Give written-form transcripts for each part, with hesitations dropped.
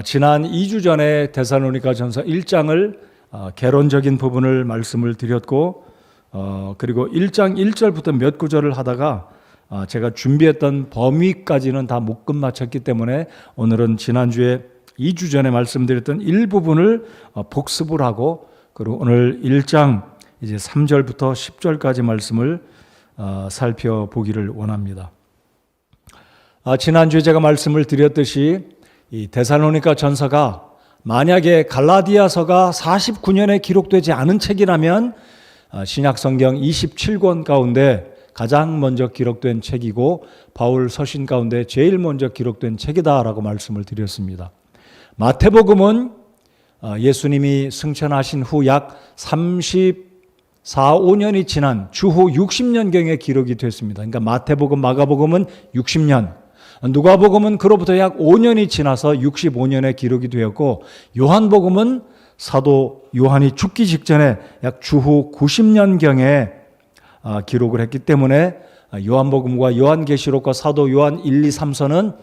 지난 2주 전에 데살로니가전서 1장을 개론적인 부분을 말씀을 드렸고 그리고 1장 1절부터 몇 구절을 하다가 제가 준비했던 범위까지는 다 못 끝마쳤기 때문에 오늘은 지난주에 2주 전에 말씀드렸던 일부분을 복습을 하고 그리고 오늘 1장 이제 3절부터 10절까지 말씀을 살펴보기를 원합니다. 지난주에 제가 말씀을 드렸듯이 이 데살로니가 전서가 만약에 갈라디아서가 49년에 기록되지 않은 책이라면 신약 성경 27권 가운데 가장 먼저 기록된 책이고 바울 서신 가운데 제일 먼저 기록된 책이다라고 말씀을 드렸습니다. 마태복음은 예수님이 승천하신 후 약 34, 5년이 지난 주후 60년경에 기록이 됐습니다. 그러니까 마태복음, 마가복음은 60년, 누가복음은 그로부터 약 5년이 지나서 65년에 기록이 되었고 요한복음은 사도 요한이 죽기 직전에 약 주후 90년경에 기록을 했기 때문에 요한복음과 요한계시록과 사도 요한 1, 2, 3서는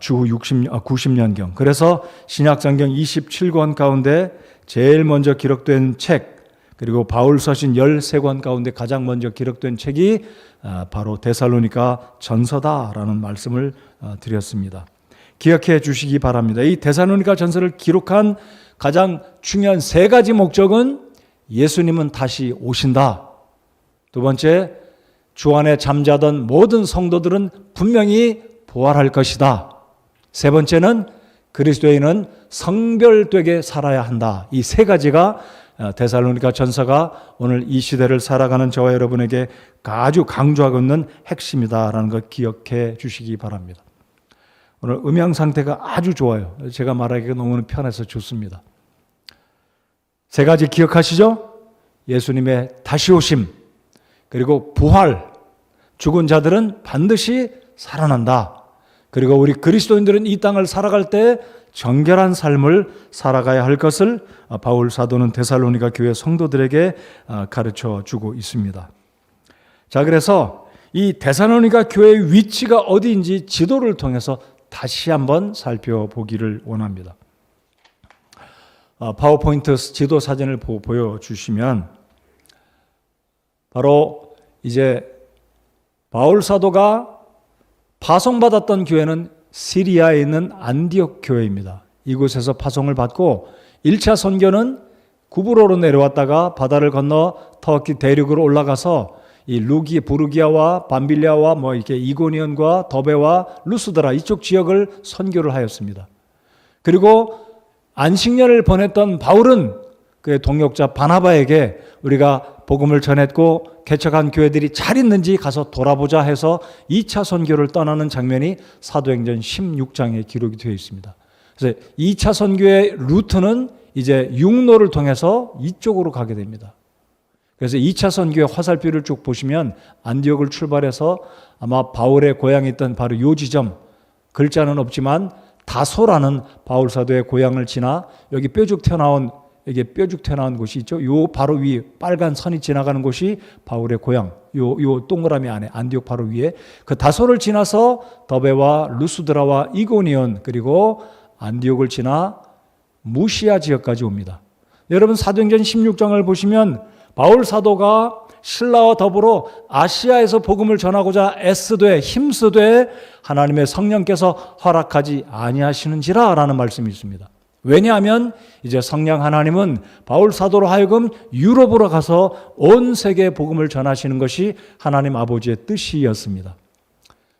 주후 90년경. 그래서 신약성경 27권 가운데 제일 먼저 기록된 책 그리고 바울 서신 13권 가운데 가장 먼저 기록된 책이 바로 데살로니가 전서다라는 말씀을 드렸습니다. 기억해 주시기 바랍니다. 이 데살로니가 전서를 기록한 가장 중요한 세 가지 목적은 예수님은 다시 오신다. 두 번째, 주 안에 잠자던 모든 성도들은 분명히 부활할 것이다. 세 번째는 그리스도인은 성별되게 살아야 한다. 이 세 가지가 데살로니가 전서가 오늘 이 시대를 살아가는 저와 여러분에게 아주 강조하고 있는 핵심이다라는 걸 기억해 주시기 바랍니다. 오늘 음향 상태가 아주 좋아요. 제가 말하기가 너무 편해서 좋습니다. 세 가지 기억하시죠? 예수님의 다시 오심, 그리고 부활, 죽은 자들은 반드시 살아난다. 그리고 우리 그리스도인들은 이 땅을 살아갈 때 정결한 삶을 살아가야 할 것을 바울 사도는 데살로니가 교회 성도들에게 가르쳐 주고 있습니다. 자, 그래서 이 데살로니가 교회의 위치가 어디인지 지도를 통해서 다시 한번 살펴보기를 원합니다. 파워포인트 지도 사진을 보여주시면 바로 이제 바울 사도가 파송받았던 교회는 시리아에 있는 안디옥 교회입니다. 이곳에서 파송을 받고 1차 선교는 구브로로 내려왔다가 바다를 건너 터키 대륙으로 올라가서 이 루기, 부르기아와 밤빌리아와 이렇게 이고니온과 더베와 루스드라 이쪽 지역을 선교를 하였습니다. 그리고 안식년을 보냈던 바울은 그의 동역자 바나바에게 우리가 복음을 전했고 개척한 교회들이 잘 있는지 가서 돌아보자 해서 2차 선교를 떠나는 장면이 사도행전 16장에 기록이 되어 있습니다. 그래서 2차 선교의 루트는 이제 육로를 통해서 이쪽으로 가게 됩니다. 그래서 2차 선교의 화살표를 쭉 보시면 안디옥을 출발해서 아마 바울의 고향이 있던 바로 요 지점, 글자는 없지만 다소라는 바울 사도의 고향을 지나 여기 뾰족 튀어나온 곳이 있죠. 요 바로 위에 빨간 선이 지나가는 곳이 바울의 고향. 요 동그라미 안에 안디옥 바로 위에 그 다소를 지나서 더베와 루스드라와 이고니온 그리고 안디옥을 지나 무시아 지역까지 옵니다. 여러분 사도행전 16장을 보시면 바울 사도가 신라와 더불어 아시아에서 복음을 전하고자 애쓰되 힘쓰되 하나님의 성령께서 허락하지 아니하시는지라 라는 말씀이 있습니다. 왜냐하면 이제 성령 하나님은 바울 사도로 하여금 유럽으로 가서 온 세계에 복음을 전하시는 것이 하나님 아버지의 뜻이었습니다.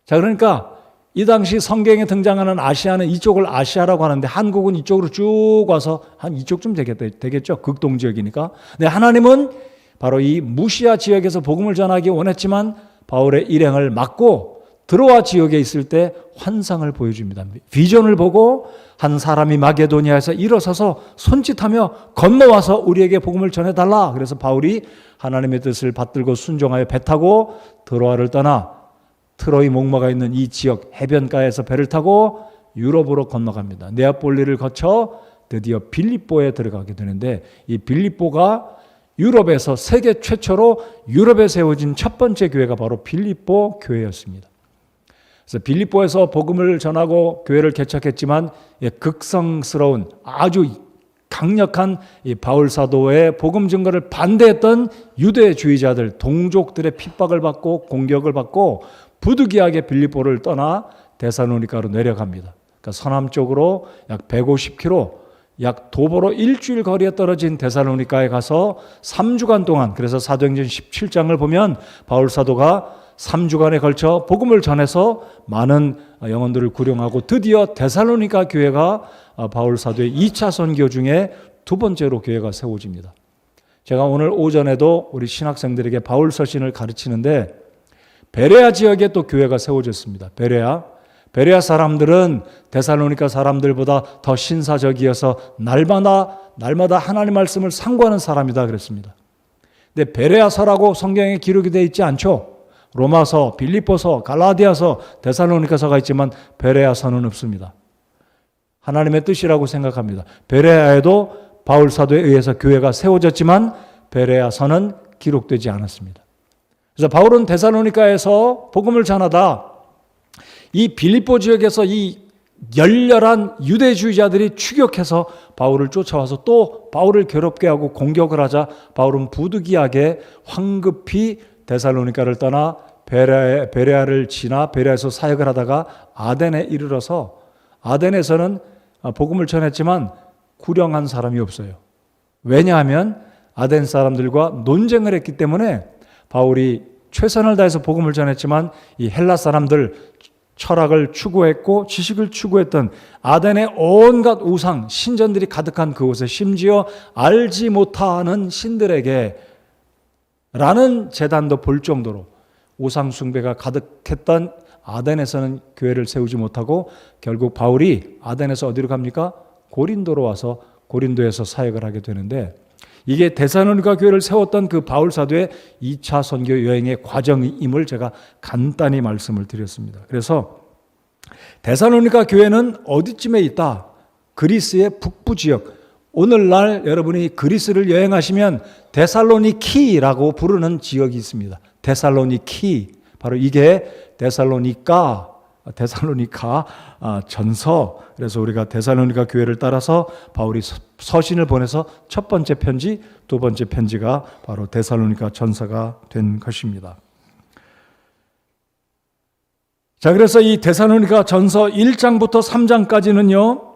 자, 그러니까 이 당시 성경에 등장하는 아시아는 이쪽을 아시아라고 하는데 한국은 이쪽으로 쭉 와서 한 이쪽쯤 되겠죠. 극동 지역이니까. 근데 하나님은 바로 이 무시아 지역에서 복음을 전하기 원했지만 바울의 일행을 막고 드로아 지역에 있을 때 환상을 보여줍니다. 비전을 보고 한 사람이 마게도니아에서 일어서서 손짓하며 건너와서 우리에게 복음을 전해달라. 그래서 바울이 하나님의 뜻을 받들고 순종하여 배 타고 드로아를 떠나 트로이 목마가 있는 이 지역 해변가에서 배를 타고 유럽으로 건너갑니다. 네아폴리를 거쳐 드디어 빌립보에 들어가게 되는데 이 빌립보가 유럽에서 세계 최초로 유럽에 세워진 첫 번째 교회가 바로 빌립보 교회였습니다. 그래서 빌립보에서 복음을 전하고 교회를 개척했지만 극성스러운 아주 강력한 이 바울 사도의 복음 증거를 반대했던 유대주의자들, 동족들의 핍박을 받고 공격을 받고 부득이하게 빌립보를 떠나 데살로니가로 내려갑니다. 그러니까 서남 쪽으로 약 150km, 약 도보로 일주일 거리에 떨어진 데살로니가에 가서 3주간 동안, 그래서 사도행전 17장을 보면 바울 사도가 3주간에 걸쳐 복음을 전해서 많은 영혼들을 구령하고 드디어 데살로니가 교회가 바울 사도의 2차 선교 중에 두 번째로 교회가 세워집니다. 제가 오늘 오전에도 우리 신학생들에게 바울 서신을 가르치는데 베레아 지역에 또 교회가 세워졌습니다. 베레아 사람들은 데살로니가 사람들보다 더 신사적이어서 날마다 하나님 말씀을 상고하는 사람이다 그랬습니다. 근데 베레아서라고 성경에 기록이 되어 있지 않죠. 로마서, 빌립보서, 갈라디아서, 데살로니가서가 있지만 베레아서는 없습니다. 하나님의 뜻이라고 생각합니다. 베레아에도 바울 사도에 의해서 교회가 세워졌지만 베레아서는 기록되지 않았습니다. 그래서 바울은 데살로니가에서 복음을 전하다 이 빌립보 지역에서 이 열렬한 유대주의자들이 추격해서 바울을 쫓아와서 또 바울을 괴롭게 하고 공격을 하자 바울은 부득이하게 황급히 데살로니가를 떠나 베레아를 지나 베레아에서 사역을 하다가 아덴에 이르러서 아덴에서는 복음을 전했지만 구령한 사람이 없어요. 왜냐하면 아덴 사람들과 논쟁을 했기 때문에 바울이 최선을 다해서 복음을 전했지만 이 헬라 사람들 철학을 추구했고 지식을 추구했던 아덴의 온갖 우상, 신전들이 가득한 그곳에 심지어 알지 못하는 신들에게 라는 제단도 볼 정도로 우상 숭배가 가득했던 아덴에서는 교회를 세우지 못하고 결국 바울이 아덴에서 어디로 갑니까? 고린도로 와서 고린도에서 사역을 하게 되는데 이게 데살로니가 교회를 세웠던 그 바울 사도의 2차 선교 여행의 과정임을 제가 간단히 말씀을 드렸습니다. 그래서 데살로니가 교회는 어디쯤에 있다? 그리스의 북부 지역. 오늘날 여러분이 그리스를 여행하시면 데살로니키라고 부르는 지역이 있습니다. 데살로니키. 바로 이게 데살로니카 전서. 그래서 우리가 데살로니가 교회를 따라서 바울이 서신을 보내서 첫 번째 편지, 두 번째 편지가 바로 데살로니가 전서가 된 것입니다. 자, 그래서 이 데살로니가 전서 1장부터 3장까지는요.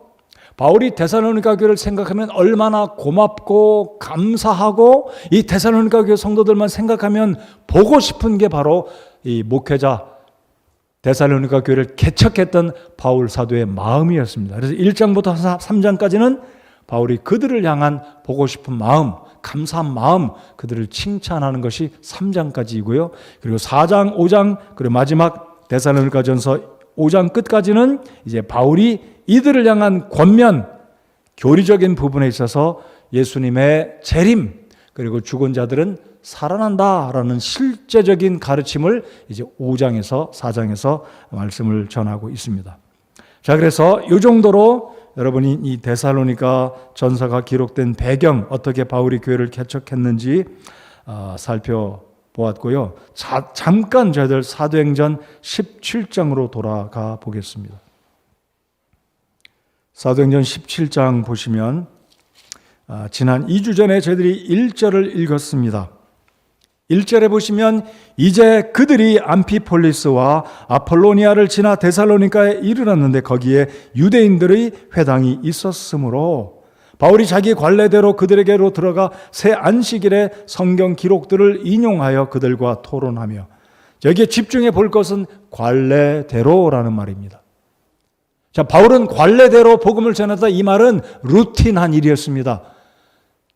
바울이 데살로니가 교회를 생각하면 얼마나 고맙고 감사하고 이 데살로니가 교회 성도들만 생각하면 보고 싶은 게 바로 이 목회자 데살로니가 교회를 개척했던 바울 사도의 마음이었습니다. 그래서 1장부터 3장까지는 바울이 그들을 향한 보고 싶은 마음, 감사한 마음, 그들을 칭찬하는 것이 3장까지이고요. 그리고 4장, 5장, 그리고 마지막 데살로니가 전서 5장 끝까지는 이제 바울이 이들을 향한 권면, 교리적인 부분에 있어서 예수님의 재림, 그리고 죽은 자들은 살아난다라는 실제적인 가르침을 이제 5장에서 4장에서 말씀을 전하고 있습니다. 자, 그래서 이 정도로 여러분이 이 데살로니가 전서가 기록된 배경, 어떻게 바울이 교회를 개척했는지 살펴보았고요. 잠깐 저희들 사도행전 17장으로 돌아가 보겠습니다. 사도행전 17장 보시면 지난 2주 전에 저희들이 1절을 읽었습니다. 1절에 보시면 이제 그들이 암피폴리스와 아폴로니아를 지나 데살로니가에 이르렀는데 거기에 유대인들의 회당이 있었으므로 바울이 자기 관례대로 그들에게로 들어가 새 안식일에 성경 기록들을 인용하여 그들과 토론하며, 여기에 집중해 볼 것은 관례대로라는 말입니다. 자, 바울은 관례대로 복음을 전하다, 이 말은 루틴한 일이었습니다.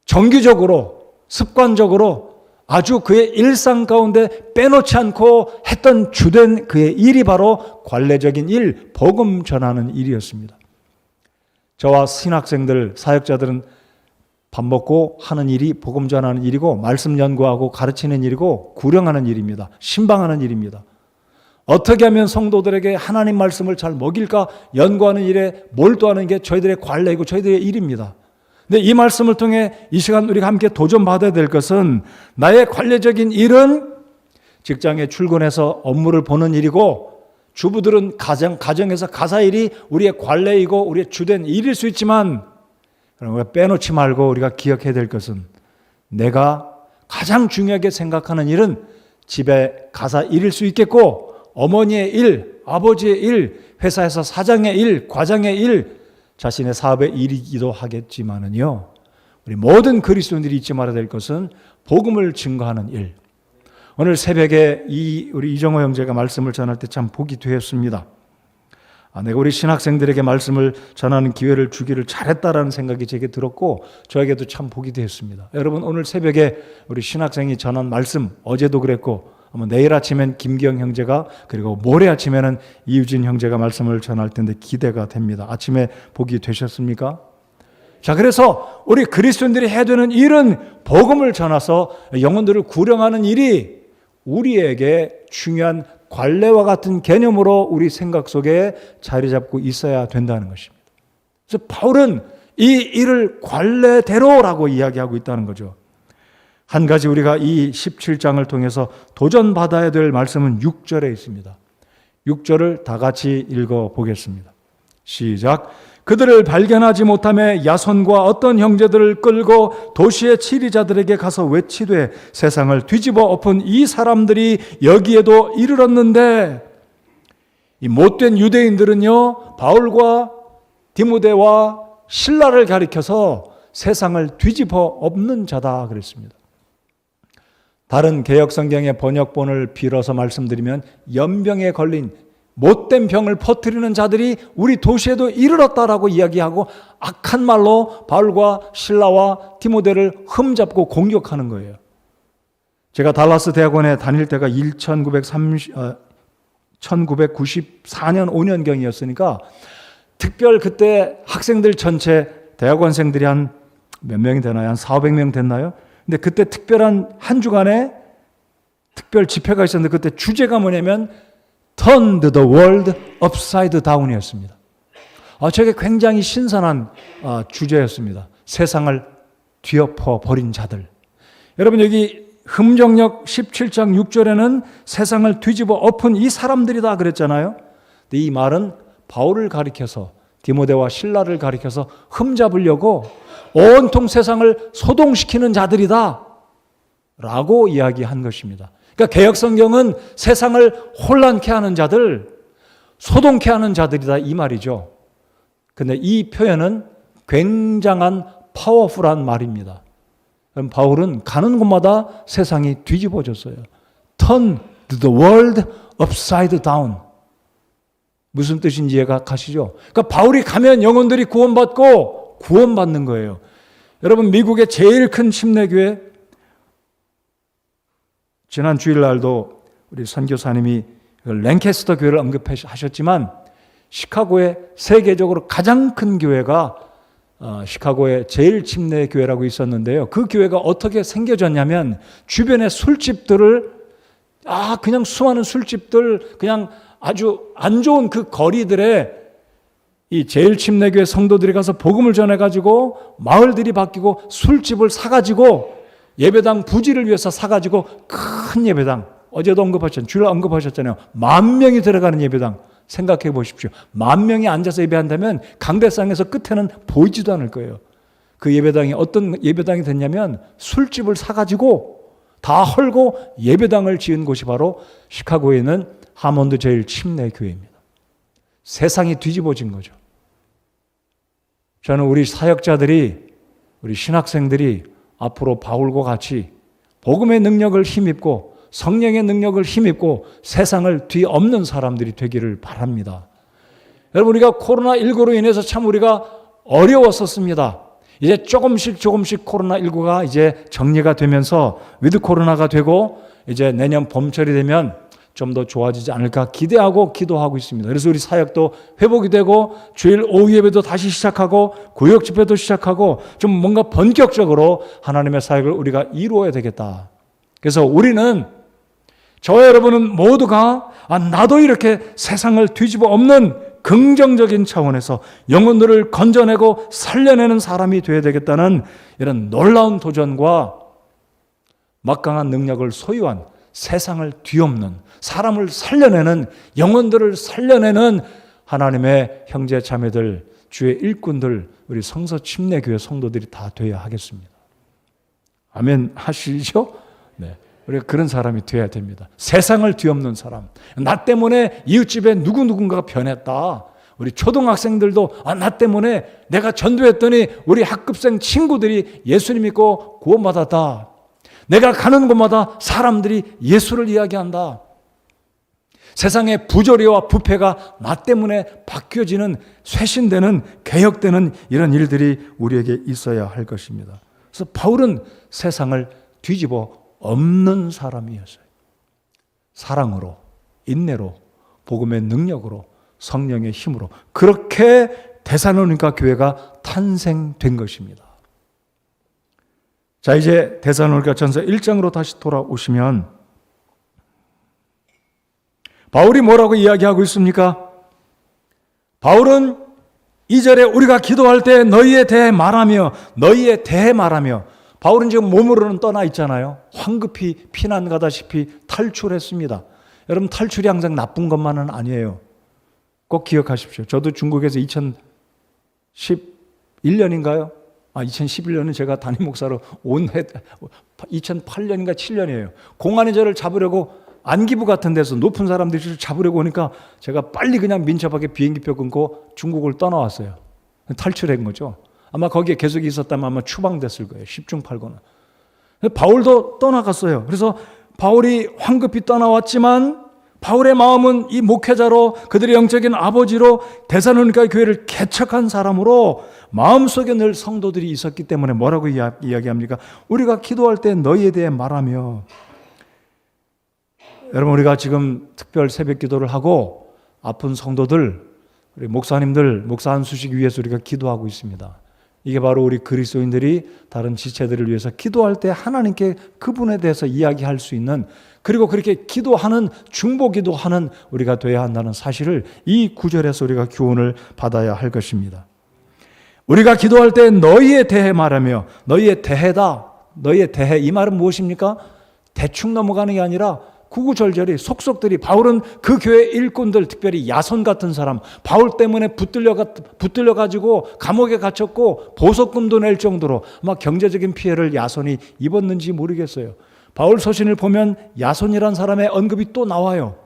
정기적으로, 습관적으로 아주 그의 일상 가운데 빼놓지 않고 했던 주된 그의 일이 바로 관례적인 일, 복음 전하는 일이었습니다. 저와 신학생들, 사역자들은 밥 먹고 하는 일이 복음 전하는 일이고, 말씀 연구하고 가르치는 일이고, 구령하는 일입니다. 신방하는 일입니다. 어떻게 하면 성도들에게 하나님 말씀을 잘 먹일까 연구하는 일에 몰두하는 게 저희들의 관례이고 저희들의 일입니다. 근데 이 말씀을 통해 이 시간 우리가 함께 도전받아야 될 것은, 나의 관례적인 일은 직장에 출근해서 업무를 보는 일이고, 주부들은 가정에서 가사일이 우리의 관례이고 우리의 주된 일일 수 있지만 우리가 빼놓지 말고 우리가 기억해야 될 것은 내가 가장 중요하게 생각하는 일은 집에 가사 일일 수 있겠고 어머니의 일, 아버지의 일, 회사에서 사장의 일, 과장의 일, 자신의 사업의 일이기도 하겠지만은요, 우리 모든 그리스도인들이 잊지 말아야 될 것은 복음을 증거하는 일. 오늘 새벽에 우리 이정호 형제가 말씀을 전할 때 참 복이 되었습니다. 내가 우리 신학생들에게 말씀을 전하는 기회를 주기를 잘했다라는 생각이 제게 들었고 저에게도 참 복이 되었습니다. 여러분 오늘 새벽에 우리 신학생이 전한 말씀 어제도 그랬고 내일 아침엔 김기영 형제가 그리고 모레 아침에는 이유진 형제가 말씀을 전할 텐데 기대가 됩니다. 아침에 복이 되셨습니까? 자, 그래서 우리 그리스도인들이 해야 되는 일은 복음을 전해서 영혼들을 구령하는 일이 우리에게 중요한 관례와 같은 개념으로 우리 생각 속에 자리 잡고 있어야 된다는 것입니다. 그래서 바울은 이 일을 관례대로라고 이야기하고 있다는 거죠. 한 가지 우리가 이 17장을 통해서 도전받아야 될 말씀은 6절에 있습니다. 6절을 다 같이 읽어보겠습니다. 시작. 그들을 발견하지 못하며 야손과 어떤 형제들을 끌고 도시의 치리자들에게 가서 외치되 세상을 뒤집어 엎은 이 사람들이 여기에도 이르렀는데, 이 못된 유대인들은요 바울과 디모데와 실라를 가리켜서 세상을 뒤집어 엎는 자다 그랬습니다. 다른 개역성경의 번역본을 빌어서 말씀드리면 연병에 걸린 못된 병을 퍼뜨리는 자들이 우리 도시에도 이르렀다라고 이야기하고 악한 말로 바울과 실라와 디모데를 흠잡고 공격하는 거예요. 제가 달라스 대학원에 다닐 때가 1994년 5년경이었으니까 특별 그때 학생들 전체 대학원생들이 한 몇 명이 되나요? 한 400명 됐나요? 근데 그때 특별한 한 주간에 특별 집회가 있었는데 그때 주제가 뭐냐면 Turn the world upside down이었습니다. 저게 굉장히 신선한 주제였습니다. 세상을 뒤엎어 버린 자들. 여러분 여기 흠정역 17장 6절에는 세상을 뒤집어 엎은 이 사람들이다 그랬잖아요. 근데 이 말은 바울을 가리켜서 디모데와 실라를 가리켜서 흠잡으려고 온통 세상을 소동시키는 자들이다 라고 이야기한 것입니다. 그러니까 개역성경은 세상을 혼란케 하는 자들, 소동케 하는 자들이다 이 말이죠. 근데 이 표현은 굉장한 파워풀한 말입니다. 그럼 바울은 가는 곳마다 세상이 뒤집어졌어요. Turn the world upside down. 무슨 뜻인지 이해가 가시죠? 그러니까 바울이 가면 영혼들이 구원받고 구원받는 거예요. 여러분 미국의 제일 큰 침례교회, 지난 주일날도 우리 선교사님이 랭캐스터 교회를 언급하셨지만 시카고의 세계적으로 가장 큰 교회가 시카고의 제일 침례 교회라고 있었는데요. 그 교회가 어떻게 생겨졌냐면 주변의 술집들을 그냥 수많은 술집들 그냥 아주 안 좋은 그 거리들에 이 제일 침례교회 성도들이 가서 복음을 전해가지고 마을들이 바뀌고 술집을 사가지고 예배당 부지를 위해서 사가지고 큰 예배당, 어제도 언급하셨잖아요. 주일 언급하셨잖아요. 10,000명이 들어가는 예배당 생각해 보십시오. 10,000명이 앉아서 예배한다면 강대상에서 끝에는 보이지도 않을 거예요. 그 예배당이 어떤 예배당이 됐냐면 술집을 사가지고 다 헐고 예배당을 지은 곳이 바로 시카고에 있는 하몬드 제일 침례교회입니다. 세상이 뒤집어진 거죠. 저는 우리 사역자들이, 우리 신학생들이 앞으로 바울과 같이 복음의 능력을 힘입고 성령의 능력을 힘입고 세상을 뒤엎는 사람들이 되기를 바랍니다. 여러분 우리가 코로나19로 인해서 참 우리가 어려웠었습니다. 이제 조금씩 코로나19가 이제 정리가 되면서 위드 코로나가 되고 이제 내년 봄철이 되면 좀 더 좋아지지 않을까 기대하고 기도하고 있습니다. 그래서 우리 사역도 회복이 되고 주일 오후 예배도 다시 시작하고 구역 집회도 시작하고 좀 뭔가 본격적으로 하나님의 사역을 우리가 이루어야 되겠다. 그래서 우리는 저와 여러분은 모두가 나도 이렇게 세상을 뒤집어 엎는 긍정적인 차원에서 영혼들을 건져내고 살려내는 사람이 되어야 되겠다는 이런 놀라운 도전과 막강한 능력을 소유한 세상을 뒤엎는, 사람을 살려내는, 영혼들을 살려내는 하나님의 형제 자매들, 주의 일꾼들, 우리 성서 침례교회 성도들이 다 되어야 하겠습니다. 아멘 하시죠? 네, 우리가 그런 사람이 되어야 됩니다. 세상을 뒤엎는 사람. 나 때문에 이웃집에 누군가가 변했다. 우리 초등학생들도 나 때문에 내가 전도했더니 우리 학급생 친구들이 예수님 믿고 구원받았다. 내가 가는 곳마다 사람들이 예수를 이야기한다. 세상의 부조리와 부패가 나 때문에 바뀌어지는, 쇄신되는, 개혁되는 이런 일들이 우리에게 있어야 할 것입니다. 그래서 바울은 세상을 뒤집어 엎는 사람이었어요. 사랑으로, 인내로, 복음의 능력으로, 성령의 힘으로 그렇게 데살로니가 교회가 탄생된 것입니다. 자, 이제 데살로니가 전서 1장으로 다시 돌아오시면 바울이 뭐라고 이야기하고 있습니까? 바울은 2절에 우리가 기도할 때 너희에 대해 말하며 바울은 지금 몸으로는 떠나 있잖아요. 황급히 피난 가다시피 탈출했습니다. 여러분, 탈출이 항상 나쁜 것만은 아니에요. 꼭 기억하십시오. 저도 중국에서 2011년인가요? 2011년은 제가 담임 목사로 2008년인가 7년이에요. 공안이 저를 잡으려고 안기부 같은 데서 높은 사람들이 저를 잡으려고 오니까 제가 빨리 그냥 민첩하게 비행기표 끊고 중국을 떠나왔어요. 탈출한 거죠. 아마 거기에 계속 있었다면 아마 추방됐을 거예요. 10중 8구는. 바울도 떠나갔어요. 그래서 바울이 황급히 떠나왔지만 바울의 마음은 이 목회자로, 그들의 영적인 아버지로 데살로니가 교회를 개척한 사람으로 마음속에 늘 성도들이 있었기 때문에 뭐라고 이야기합니까? 우리가 기도할 때 너희에 대해 말하며. 여러분, 우리가 지금 특별 새벽 기도를 하고 아픈 성도들, 우리 목사님들, 목사 한 수씩 위해서 우리가 기도하고 있습니다. 이게 바로 우리 그리스도인들이 다른 지체들을 위해서 기도할 때 하나님께 그분에 대해서 이야기할 수 있는, 그리고 그렇게 기도하는, 중보기도하는 우리가 되어야 한다는 사실을 이 구절에서 우리가 교훈을 받아야 할 것입니다. 우리가 기도할 때 너희에 대해 말하며, 너희의 대해다, 너희의 대해, 이 말은 무엇입니까? 대충 넘어가는 게 아니라 구구절절히 속속들이, 바울은 그 교회 일꾼들, 특별히 야손 같은 사람, 바울 때문에 붙들려가지고 감옥에 gat혔고 보석금도 낼 정도로 아마 경제적인 피해를 야손이 입었는지 모르겠어요. 바울 서신을 보면 야손이란 사람의 언급이 또 나와요.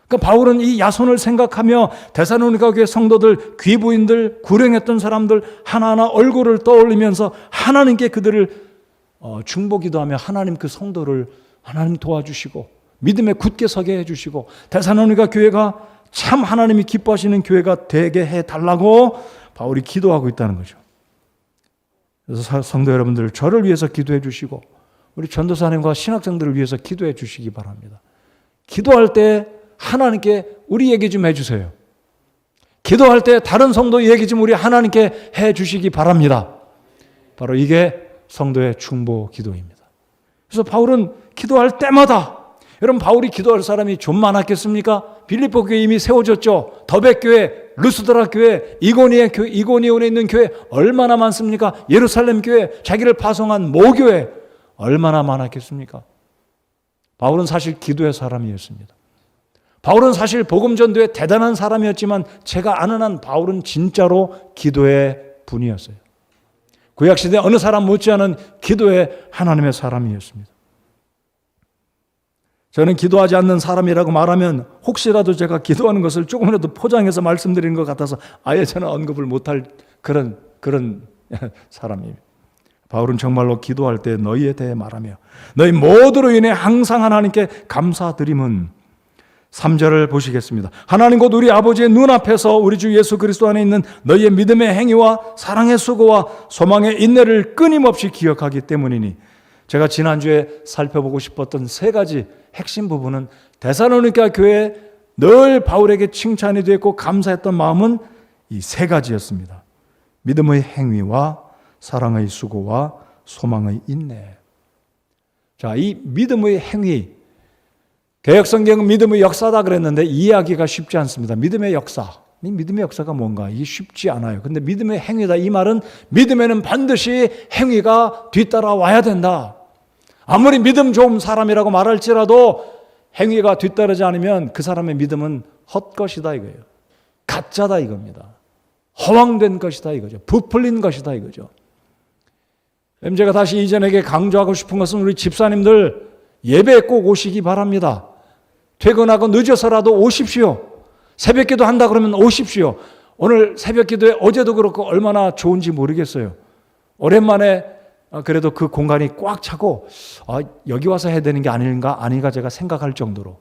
그러니까 바울은 이 야손을 생각하며 데살로니가 교회 성도들, 귀부인들, 구령했던 사람들 하나하나 얼굴을 떠올리면서 하나님께 그들을 중보기도하며 하나님 그 성도를 하나님 도와주시고 믿음에 굳게 서게 해주시고 데살로니가 교회가 참 하나님이 기뻐하시는 교회가 되게 해달라고 바울이 기도하고 있다는 거죠. 그래서 성도 여러분들, 저를 위해서 기도해 주시고 우리 전도사님과 신학생들을 위해서 기도해 주시기 바랍니다. 기도할 때 하나님께 우리 얘기 좀 해주세요. 기도할 때 다른 성도 얘기 좀 우리 하나님께 해 주시기 바랍니다. 바로 이게 성도의 중보 기도입니다. 그래서 바울은 기도할 때마다, 여러분, 바울이 기도할 사람이 좀 많았겠습니까? 빌립보 교회 이미 세워졌죠. 더베교회, 루스드라 교회, 이고니온에 있는 교회 얼마나 많습니까? 예루살렘 교회, 자기를 파송한 모교회 얼마나 많았겠습니까? 바울은 사실 기도의 사람이었습니다. 바울은 사실 복음 전도에 대단한 사람이었지만 제가 아는 한 바울은 진짜로 기도의 분이었어요. 구약시대 어느 사람 못지않은 기도의 하나님의 사람이었습니다. 저는 기도하지 않는 사람이라고 말하면 혹시라도 제가 기도하는 것을 조금이라도 포장해서 말씀드리는 것 같아서 아예 저는 언급을 못할 그런 사람입니다. 바울은 정말로 기도할 때 너희에 대해 말하며 너희 모두로 인해 항상 하나님께 감사드림은, 3절을 보시겠습니다. 하나님 곧 우리 아버지의 눈앞에서 우리 주 예수 그리스도 안에 있는 너희의 믿음의 행위와 사랑의 수고와 소망의 인내를 끊임없이 기억하기 때문이니. 제가 지난주에 살펴보고 싶었던 3가지 핵심 부분은 데살로니가 교회에 늘 바울에게 칭찬이 되었고 감사했던 마음은 이 3가지였습니다. 믿음의 행위와 사랑의 수고와 소망의 인내. 자, 이 믿음의 행위, 개역성경은 믿음의 역사다 그랬는데 이해하기가 쉽지 않습니다. 믿음의 역사. 이 믿음의 역사가 뭔가? 이게 쉽지 않아요. 근데 믿음의 행위다, 이 말은 믿음에는 반드시 행위가 뒤따라 와야 된다. 아무리 믿음 좋은 사람이라고 말할지라도 행위가 뒤따르지 않으면 그 사람의 믿음은 헛것이다 이거예요. 가짜다 이겁니다. 허황된 것이다 이거죠. 부풀린 것이다 이거죠. 제가 다시 이전에게 강조하고 싶은 것은 우리 집사님들 예배에 꼭 오시기 바랍니다. 퇴근하고 늦어서라도 오십시오. 새벽기도 한다 그러면 오십시오. 오늘 새벽기도에 어제도 그렇고 얼마나 좋은지 모르겠어요. 오랜만에 그래도 그 공간이 꽉 차고 여기 와서 해야 되는 게 아닌가 제가 생각할 정도로.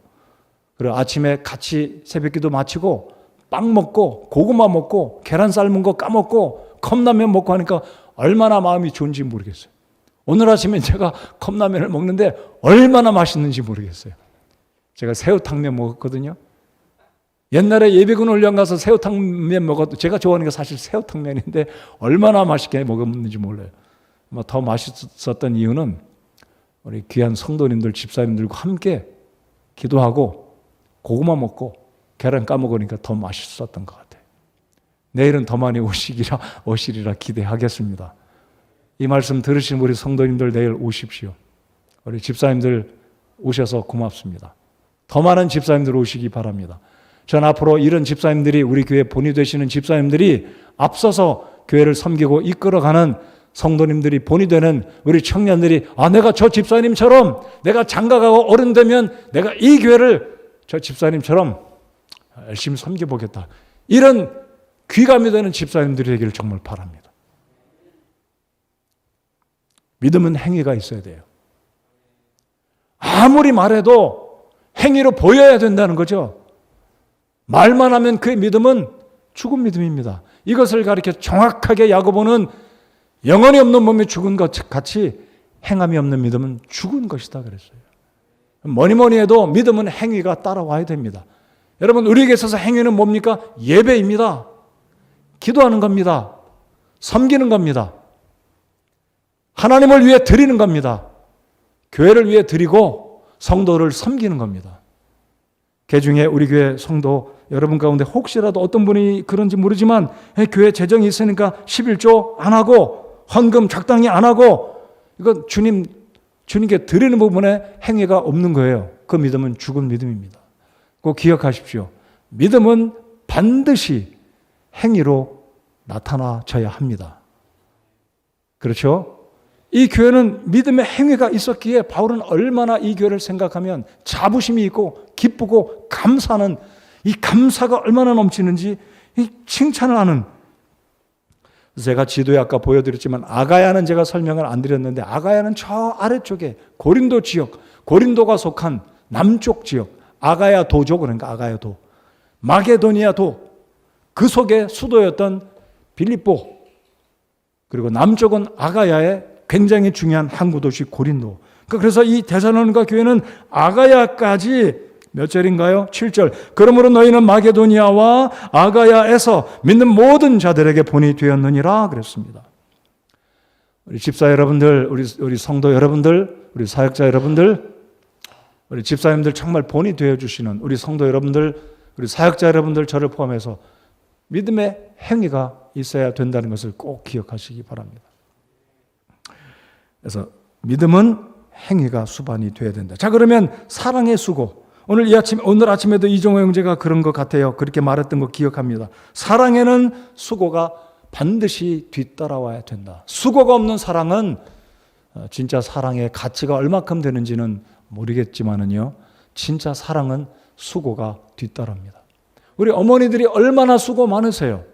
그리고 아침에 같이 새벽기도 마치고 빵 먹고 고구마 먹고 계란 삶은 거 까먹고 컵라면 먹고 하니까 얼마나 마음이 좋은지 모르겠어요. 오늘 아침에 제가 컵라면을 먹는데 얼마나 맛있는지 모르겠어요. 제가 새우탕면 먹었거든요. 옛날에 예비군 훈련 가서 새우탕면 먹어도 제가 좋아하는 게 사실 새우탕면인데 얼마나 맛있게 먹었는지 몰라요. 더 맛있었던 이유는 우리 귀한 성도님들, 집사님들과 함께 기도하고 고구마 먹고 계란 까먹으니까 더 맛있었던 것 같아요. 내일은 더 많이 오시리라 기대하겠습니다. 이 말씀 들으신 우리 성도님들 내일 오십시오. 우리 집사님들 오셔서 고맙습니다. 더 많은 집사님들 오시기 바랍니다. 전 앞으로 이런 집사님들이 우리 교회 본이 되시는 집사님들이 앞서서 교회를 섬기고 이끌어가는 성도님들이 본이 되는 우리 청년들이 내가 저 집사님처럼 내가 장가가고 어른 되면 내가 이 교회를 저 집사님처럼 열심히 섬겨보겠다. 이런 귀감이 되는 집사님들이 되기를 정말 바랍니다. 믿음은 행위가 있어야 돼요. 아무리 말해도 행위로 보여야 된다는 거죠. 말만 하면 그 믿음은 죽은 믿음입니다. 이것을 가리켜 정확하게 야고보는 영혼이 없는 몸이 죽은 것 같이 행함이 없는 믿음은 죽은 것이다 그랬어요. 뭐니 해도 믿음은 행위가 따라와야 됩니다. 여러분 우리에게 있어서 행위는 뭡니까? 예배입니다. 기도하는 겁니다. 섬기는 겁니다. 하나님을 위해 드리는 겁니다. 교회를 위해 드리고 성도를 섬기는 겁니다. 개중에 우리 교회 성도 여러분 가운데 혹시라도 어떤 분이 그런지 모르지만 교회 재정이 있으니까 11조 안 하고 헌금 적당히 안 하고 이건 주님께 드리는 부분에 행위가 없는 거예요. 그 믿음은 죽은 믿음입니다. 꼭 기억하십시오. 믿음은 반드시 행위로 나타나져야 합니다. 그렇죠? 이 교회는 믿음의 행위가 있었기에 바울은 얼마나 이 교회를 생각하면 자부심이 있고 기쁘고 감사하는 이 감사가 얼마나 넘치는지 이 칭찬을 하는. 제가 지도에 아까 보여드렸지만 아가야는 제가 설명을 안 드렸는데 아가야는 저 아래쪽에 고린도 지역, 고린도가 속한 남쪽 지역, 아가야 도죠. 그러니까 아가야 도, 마게도니아 도, 그 속에 수도였던 빌립보, 그리고 남쪽은 아가야의 굉장히 중요한 항구 도시 고린도. 그래서 이 데살로니가 교회는 아가야까지 몇 절인가요? 7절. 그러므로 너희는 마게도니아와 아가야에서 믿는 모든 자들에게 본이 되었느니라 그랬습니다. 우리 집사 여러분들, 우리 성도 여러분들, 우리 사역자 여러분들, 우리 집사님들 정말 본이 되어주시는 우리 성도 여러분들, 우리 사역자 여러분들 저를 포함해서 믿음의 행위가 있어야 된다는 것을 꼭 기억하시기 바랍니다. 그래서 믿음은 행위가 수반이 되어야 된다. 자, 그러면 사랑의 수고. 오늘 아침에도 이종호 형제가 그런 것 같아요. 그렇게 말했던 거 기억합니다. 사랑에는 수고가 반드시 뒤따라와야 된다. 수고가 없는 사랑은 진짜 사랑의 가치가 얼마큼 되는지는 모르겠지만은요, 진짜 사랑은 수고가 뒤따릅니다. 우리 어머니들이 얼마나 수고 많으세요?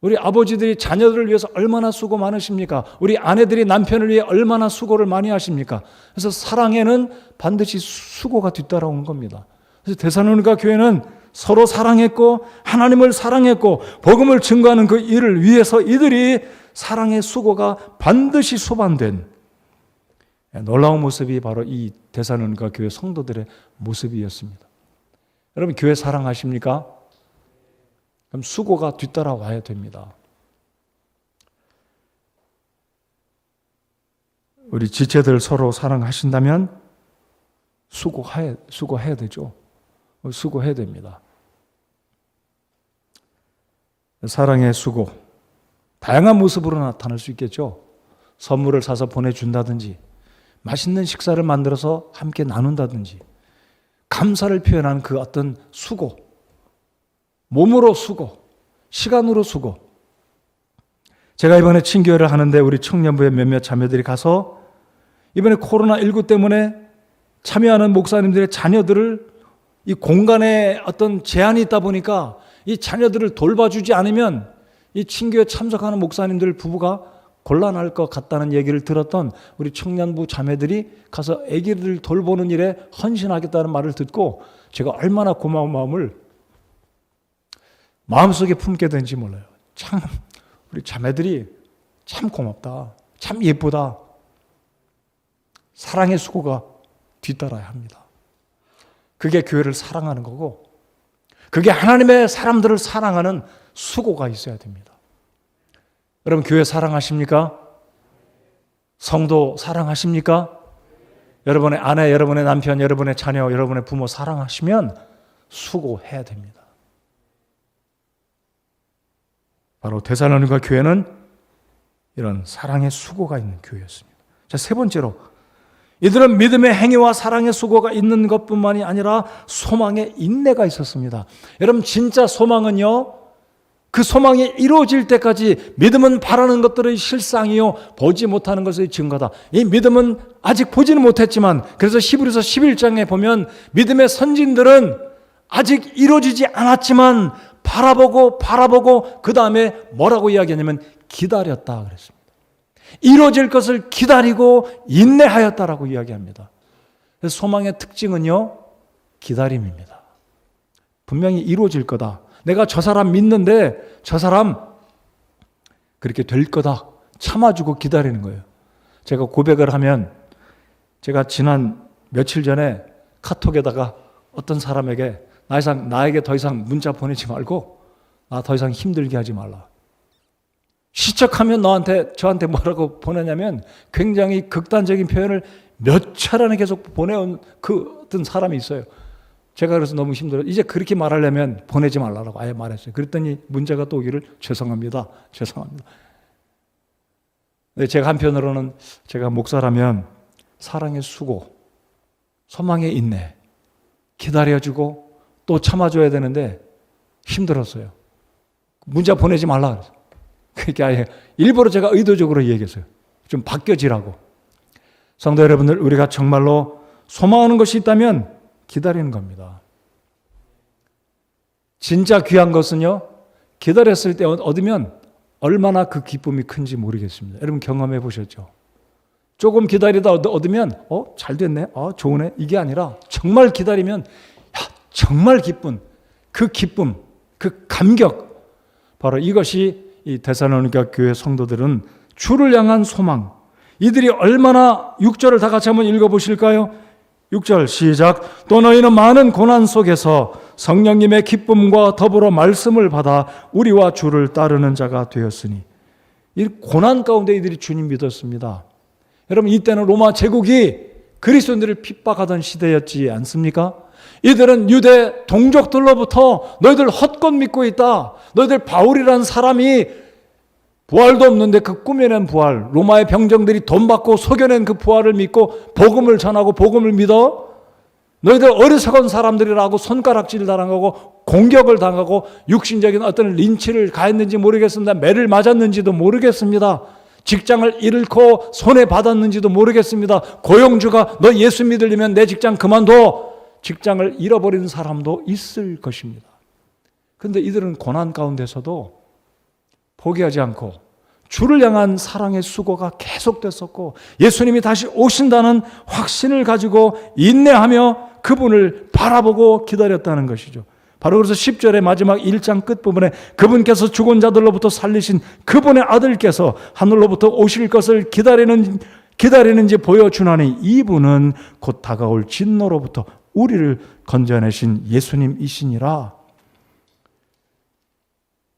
우리 아버지들이 자녀들을 위해서 얼마나 수고 많으십니까? 우리 아내들이 남편을 위해 얼마나 수고를 많이 하십니까? 그래서 사랑에는 반드시 수고가 뒤따라온 겁니다. 그래서 데살로니가 교회는 서로 사랑했고 하나님을 사랑했고 복음을 증거하는 그 일을 위해서 이들이 사랑의 수고가 반드시 수반된 놀라운 모습이 바로 이 데살로니가 교회 성도들의 모습이었습니다. 여러분 교회 사랑하십니까? 그럼 수고가 뒤따라와야 됩니다. 우리 지체들 서로 사랑하신다면 수고해야 되죠. 수고해야 됩니다. 사랑의 수고, 다양한 모습으로 나타날 수 있겠죠. 선물을 사서 보내준다든지, 맛있는 식사를 만들어서 함께 나눈다든지 감사를 표현하는 그 어떤 수고, 몸으로 수고, 시간으로 수고. 제가 이번에 친교회를 하는데 우리 청년부의 몇몇 자매들이 가서 이번에 코로나19 때문에 참여하는 목사님들의 자녀들을 이 공간에 어떤 제한이 있다 보니까 이 자녀들을 돌봐주지 않으면 이 친교회 참석하는 목사님들 부부가 곤란할 것 같다는 얘기를 들었던 우리 청년부 자매들이 가서 아기를 돌보는 일에 헌신하겠다는 말을 듣고 제가 얼마나 고마운 마음을 마음속에 품게 된지 몰라요. 참 우리 자매들이 참 고맙다. 참 예쁘다. 사랑의 수고가 뒤따라야 합니다. 그게 교회를 사랑하는 거고 그게 하나님의 사람들을 사랑하는 수고가 있어야 됩니다. 여러분 교회 사랑하십니까? 성도 사랑하십니까? 여러분의 아내, 여러분의 남편, 여러분의 자녀, 여러분의 부모 사랑하시면 수고해야 됩니다. 바로 데살로니가 교회는 이런 사랑의 수고가 있는 교회였습니다. 자, 세 번째로 이들은 믿음의 행위와 사랑의 수고가 있는 것뿐만이 아니라 소망의 인내가 있었습니다. 여러분 진짜 소망은요, 그 소망이 이루어질 때까지 믿음은 바라는 것들의 실상이요 보지 못하는 것의 증거다. 이 믿음은 아직 보지는 못했지만 그래서 히브리서 11장에 보면 믿음의 선진들은 아직 이루어지지 않았지만 바라보고 그 다음에 뭐라고 이야기하냐면 기다렸다 그랬습니다. 이루어질 것을 기다리고 인내하였다라고 이야기합니다. 그래서 소망의 특징은요 기다림입니다. 분명히 이루어질 거다. 내가 저 사람 믿는데 저 사람 그렇게 될 거다. 참아주고 기다리는 거예요. 제가 고백을 하면 제가 지난 며칠 전에 카톡에다가 어떤 사람에게 나에게 더 이상 문자 보내지 말고 나 더 이상 힘들게 하지 말라. 시척하면 저한테 뭐라고 보내냐면 굉장히 극단적인 표현을 몇 차례나 계속 보내온 그 어떤 사람이 있어요. 제가 그래서 너무 힘들어요. 이제 그렇게 말하려면 보내지 말라고 아예 말했어요. 그랬더니 문자가 또 오기를 죄송합니다. 근데 제가 한편으로는 제가 목사라면 사랑의 수고, 소망의 인내, 기다려주고 또 참아줘야 되는데 힘들었어요. 문자 보내지 말라 그랬어요. 그러니까 아예 일부러 제가 의도적으로 얘기했어요. 좀 바뀌어지라고. 성도 여러분들, 우리가 정말로 소망하는 것이 있다면 기다리는 겁니다. 진짜 귀한 것은요, 기다렸을 때 얻으면 얼마나 그 기쁨이 큰지 모르겠습니다. 여러분 경험해 보셨죠? 조금 기다리다 얻으면 잘 됐네, 좋으네, 이게 아니라 정말 기다리면 정말 기쁜 그 기쁨, 그 감격, 바로 이것이 이 데살로니가 교회 성도들은 주를 향한 소망, 이들이 얼마나 6절을 다 같이 한번 읽어보실까요? 6절 시작. 또 너희는 많은 고난 속에서 성령님의 기쁨과 더불어 말씀을 받아 우리와 주를 따르는 자가 되었으니. 이 고난 가운데 이들이 주님 믿었습니다. 여러분 이때는 로마 제국이 그리스도인들을 핍박하던 시대였지 않습니까? 이들은 유대 동족들로부터 너희들 헛것 믿고 있다. 너희들 바울이라는 사람이 부활도 없는데 그 꾸며낸 부활, 로마의 병정들이 돈 받고 속여낸 그 부활을 믿고 복음을 전하고 복음을 믿어? 너희들 어리석은 사람들이라고 손가락질 당하고 공격을 당하고 육신적인 어떤 린치를 가했는지 모르겠습니다. 매를 맞았는지도 모르겠습니다. 직장을 잃고 손해받았는지도 모르겠습니다. 고용주가 너 예수 믿으려면 내 직장 그만둬. 직장을 잃어버린 사람도 있을 것입니다. 그런데 이들은 고난 가운데서도 포기하지 않고 주를 향한 사랑의 수고가 계속됐었고 예수님이 다시 오신다는 확신을 가지고 인내하며 그분을 바라보고 기다렸다는 것이죠. 바로 그래서 10절의 마지막 1장 끝부분에 그분께서 죽은 자들로부터 살리신 그분의 아들께서 하늘로부터 오실 것을 기다리는지 보여주나니 이분은 곧 다가올 진노로부터 우리를 건져내신 예수님이시니라.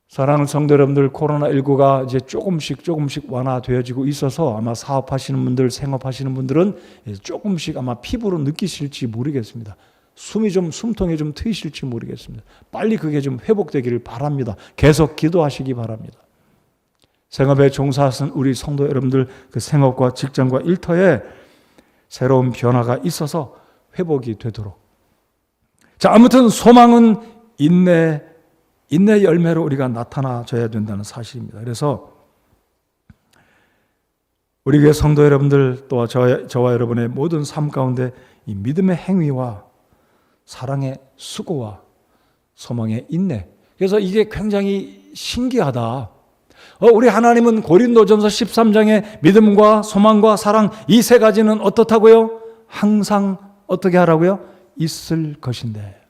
사랑하는 성도 여러분들, 코로나19가 이제 조금씩 완화되어지고 있어서 아마 사업하시는 분들, 생업하시는 분들은 조금씩 아마 피부로 느끼실지 모르겠습니다. 숨통이 좀 트이실지 모르겠습니다. 빨리 그게 좀 회복되기를 바랍니다. 계속 기도하시기 바랍니다. 생업에 종사하신 우리 성도 여러분들 그 생업과 직장과 일터에 새로운 변화가 있어서 회복이 되도록. 자, 아무튼 소망은 인내 열매로 우리가 나타나줘야 된다는 사실입니다. 그래서 우리 교회 성도 여러분들 또 저와 여러분의 모든 삶 가운데 이 믿음의 행위와 사랑의 수고와 소망의 인내. 그래서 이게 굉장히 신기하다. 우리 하나님은 고린도전서 13장에 믿음과 소망과 사랑 이 세 가지는 어떻다고요? 항상 어떻게 하라고요? 있을 것인데.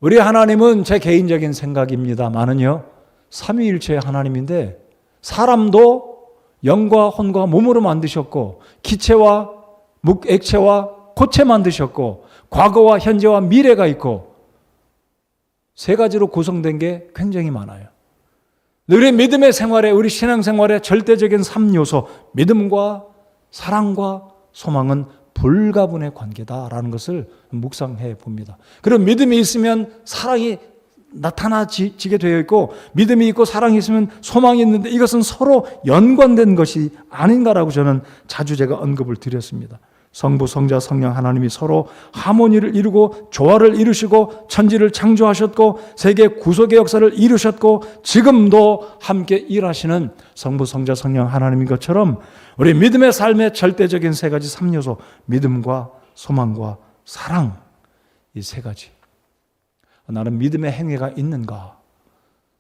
우리 하나님은 제 개인적인 생각입니다만은요, 삼위일체의 하나님인데 사람도 영과 혼과 몸으로 만드셨고 기체와 액체와 고체 만드셨고 과거와 현재와 미래가 있고 세 가지로 구성된 게 굉장히 많아요. 우리 믿음의 생활에, 우리 신앙생활의 절대적인 3요소, 믿음과 사랑과 소망은 불가분의 관계다라는 것을 묵상해 봅니다. 그럼 믿음이 있으면 사랑이 나타나지게 되어 있고 믿음이 있고 사랑이 있으면 소망이 있는데 이것은 서로 연관된 것이 아닌가라고 저는 자주 제가 언급을 드렸습니다. 성부, 성자, 성령 하나님이 서로 하모니를 이루고 조화를 이루시고 천지를 창조하셨고 세계 구속의 역사를 이루셨고 지금도 함께 일하시는 성부, 성자, 성령 하나님인 것처럼 우리 믿음의 삶의 절대적인 세 가지 3요소, 믿음과 소망과 사랑, 이 세 가지. 나는 믿음의 행위가 있는가?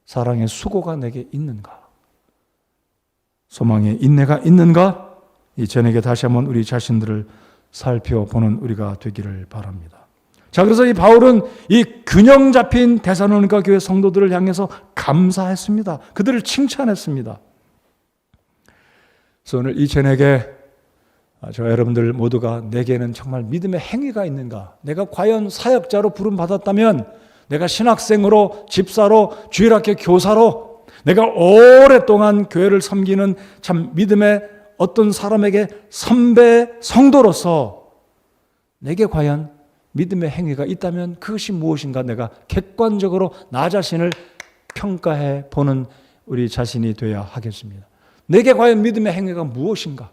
사랑의 수고가 내게 있는가? 소망의 인내가 있는가? 이 저녁에 다시 한번 우리 자신들을 살펴보는 우리가 되기를 바랍니다. 자, 그래서 이 바울은 이 균형 잡힌 데살로니가 교회 성도들을 향해서 감사했습니다. 그들을 칭찬했습니다. 그래서 오늘 이 저녁에 저와 여러분들 모두가 내게는 정말 믿음의 행위가 있는가? 내가 과연 사역자로 부름받았다면, 내가 신학생으로, 집사로, 주일학교 교사로, 내가 오랫동안 교회를 섬기는 참 믿음의 어떤 사람에게 선배 성도로서 내게 과연 믿음의 행위가 있다면 그것이 무엇인가 내가 객관적으로 나 자신을 평가해 보는 우리 자신이 되어야 하겠습니다. 내게 과연 믿음의 행위가 무엇인가?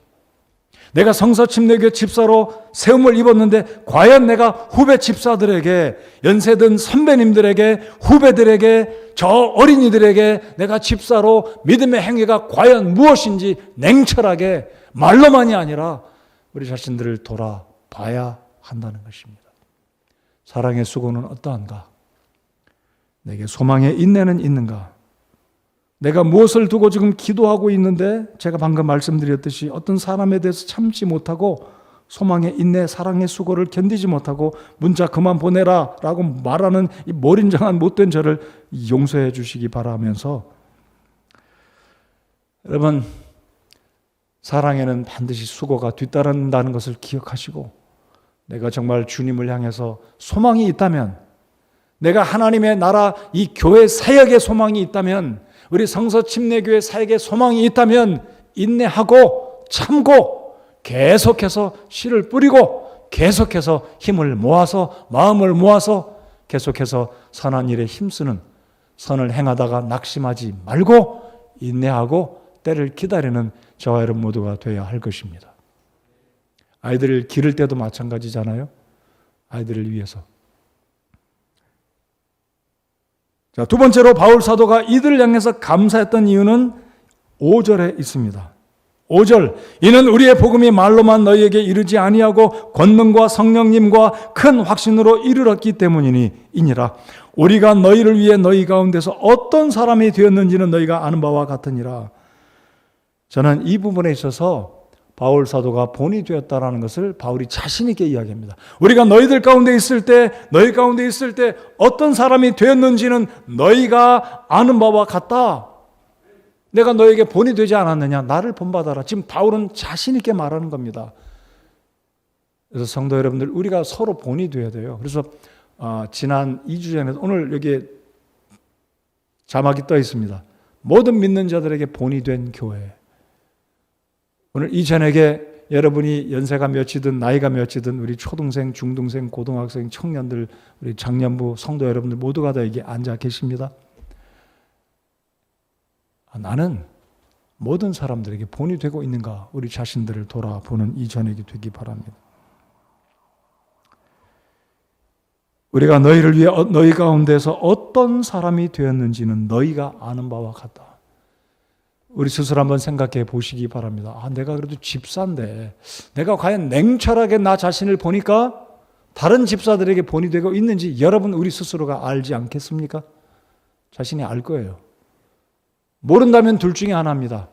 내가 성서침례교 집사로 세움을 입었는데 과연 내가 후배 집사들에게, 연세든 선배님들에게, 후배들에게, 저 어린이들에게 내가 집사로 믿음의 행위가 과연 무엇인지 냉철하게 말로만이 아니라 우리 자신들을 돌아봐야 한다는 것입니다. 사랑의 수고는 어떠한가? 내게 소망의 인내는 있는가? 내가 무엇을 두고 지금 기도하고 있는데 제가 방금 말씀드렸듯이 어떤 사람에 대해서 참지 못하고 소망의 인내, 사랑의 수고를 견디지 못하고 문자 그만 보내라 라고 말하는 이 몰인정한 못된 저를 용서해 주시기 바라면서, 여러분, 사랑에는 반드시 수고가 뒤따른다는 것을 기억하시고, 내가 정말 주님을 향해서 소망이 있다면, 내가 하나님의 나라 이 교회 사역의 소망이 있다면, 우리 성서침례교회 사역의 소망이 있다면 인내하고 참고 계속해서 씨를 뿌리고 계속해서 힘을 모아서 마음을 모아서 계속해서 선한 일에 힘쓰는, 선을 행하다가 낙심하지 말고 인내하고 때를 기다리는 저와 여러분 모두가 되어야 할 것입니다. 아이들을 기를 때도 마찬가지잖아요. 아이들을 위해서. 자, 두 번째로 바울 사도가 이들을 향해서 감사했던 이유는 5절에 있습니다. 5절, 이는 우리의 복음이 말로만 너희에게 이르지 아니하고 권능과 성령님과 큰 확신으로 이르렀기 때문이니라. 우리가 너희를 위해 너희 가운데서 어떤 사람이 되었는지는 너희가 아는 바와 같으니라. 저는 이 부분에 있어서 바울 사도가 본이 되었다라는 것을 바울이 자신 있게 이야기합니다. 우리가 너희들 가운데 있을 때, 너희 가운데 있을 때 어떤 사람이 되었는지는 너희가 아는 바와 같다. 내가 너에게 본이 되지 않았느냐? 나를 본받아라. 지금 바울은 자신 있게 말하는 겁니다. 그래서 성도 여러분들, 우리가 서로 본이 되어야 돼요. 그래서 지난 2주 전에, 오늘 여기에 자막이 떠 있습니다. 모든 믿는 자들에게 본이 된 교회. 오늘 이 저녁에 여러분이 연세가 몇이든 나이가 몇이든 우리 초등생, 중등생, 고등학생, 청년들, 우리 장년부 성도 여러분들 모두가 다 여기 앉아 계십니다. 나는 모든 사람들에게 본이 되고 있는가, 우리 자신들을 돌아보는 이 저녁이 되기 바랍니다. 우리가 너희를 위해 너희 가운데서 어떤 사람이 되었는지는 너희가 아는 바와 같다. 우리 스스로 한번 생각해 보시기 바랍니다. 내가 그래도 집사인데 내가 과연 냉철하게 나 자신을 보니까 다른 집사들에게 본이 되고 있는지 여러분 우리 스스로가 알지 않겠습니까? 자신이 알 거예요. 모른다면 둘 중에 하나입니다.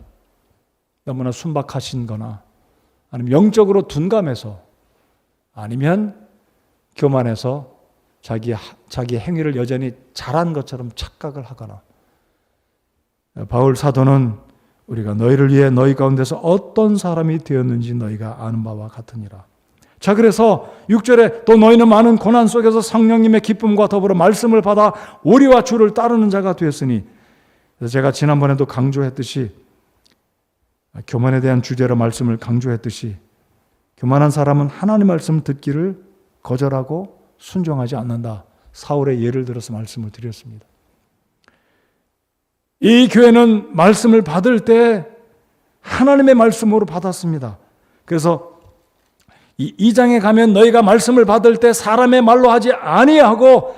너무나 순박하신 거나 아니면 영적으로 둔감해서 아니면 교만해서 자기 행위를 여전히 잘한 것처럼 착각을 하거나. 바울 사도는 우리가 너희를 위해 너희 가운데서 어떤 사람이 되었는지 너희가 아는 바와 같으니라. 자, 그래서 6절에 또 너희는 많은 고난 속에서 성령님의 기쁨과 더불어 말씀을 받아 우리와 주를 따르는 자가 되었으니, 그래서 제가 지난번에도 강조했듯이 교만에 대한 주제로 말씀을 강조했듯이 교만한 사람은 하나님 말씀 듣기를 거절하고 순종하지 않는다. 사울의 예를 들어서 말씀을 드렸습니다. 이 교회는 말씀을 받을 때 하나님의 말씀으로 받았습니다. 그래서 이 2장에 가면 너희가 말씀을 받을 때 사람의 말로 하지 아니하고